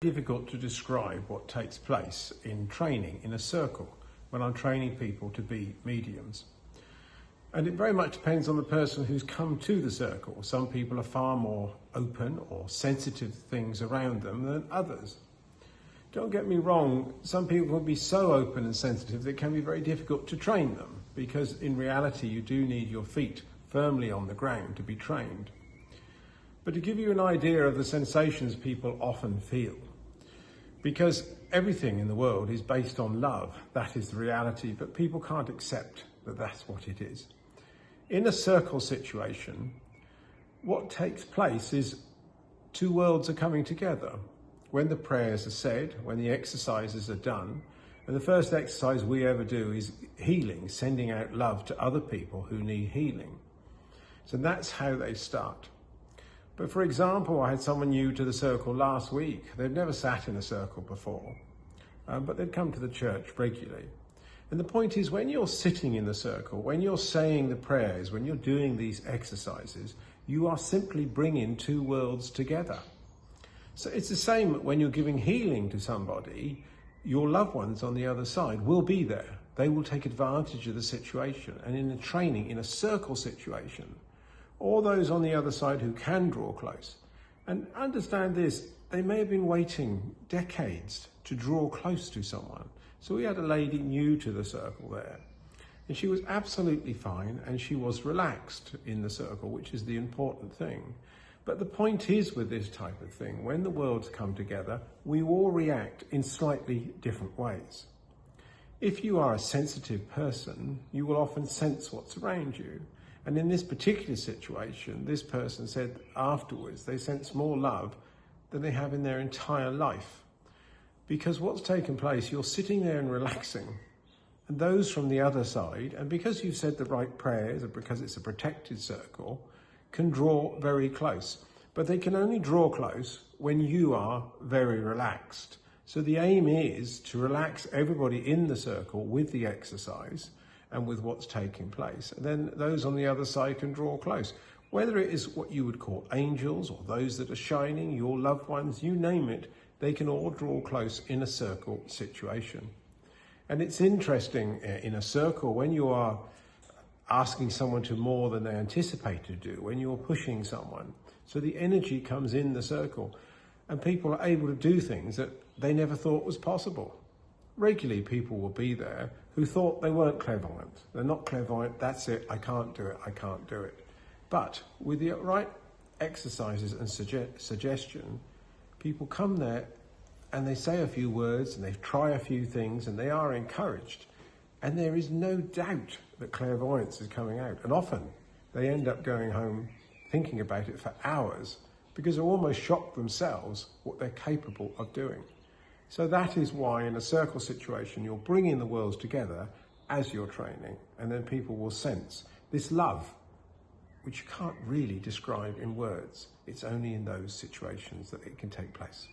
Difficult to describe what takes place in training in a circle when I'm training people to be mediums. And it very much depends on the person who's come to the circle. Some people are far more open or sensitive to things around them than others. Don't get me wrong, some people will be so open and sensitive that it can be very difficult to train them, because in reality you do need your feet firmly on the ground to be trained. But to give you an idea of the sensations people often feel, because everything in the world is based on love, that is the reality, but people can't accept that that's what it is. In a circle situation, what takes place is two worlds are coming together. When the prayers are said, when the exercises are done, and the first exercise we ever do is healing, sending out love to other people who need healing. So that's how they start. But for example, I had someone new to the circle last week. They'd never sat in a circle before, but they'd come to the church regularly. And the point is, when you're sitting in the circle, when you're saying the prayers, when you're doing these exercises, you are simply bringing two worlds together. So it's the same when you're giving healing to somebody. Your loved ones on the other side will be there. They will take advantage of the situation. And in a training, in a circle situation, all those on the other side who can draw close. And understand this, they may have been waiting decades to draw close to someone. So we had a lady new to the circle there, and she was absolutely fine, and she was relaxed in the circle, which is the important thing. But the point is, with this type of thing, when the worlds come together, we all react in slightly different ways. If you are a sensitive person, you will often sense what's around you. And in this particular situation, this person said afterwards they sense more love than they have in their entire life. Because what's taken place, you're sitting there and relaxing, and those from the other side, and because you've said the right prayers, and because it's a protected circle, can draw very close. But they can only draw close when you are very relaxed. So the aim is to relax everybody in the circle with the exercise and with what's taking place. And then those on the other side can draw close. Whether it is what you would call angels or those that are shining, your loved ones, you name it, they can all draw close in a circle situation. And it's interesting in a circle when you are asking someone to more than they anticipate to do, when you're pushing someone. So the energy comes in the circle and people are able to do things that they never thought was possible. Regularly people will be there who thought they weren't clairvoyant. They're not clairvoyant, that's it, I can't do it, I can't do it. But with the right exercises and suggestion, people come there and they say a few words and they try a few things and they are encouraged. And there is no doubt that clairvoyance is coming out. And often they end up going home thinking about it for hours because they're almost shocked themselves what they're capable of doing. So that is why in a circle situation, you're bringing the worlds together as you're training, and then people will sense this love, which you can't really describe in words. It's only in those situations that it can take place.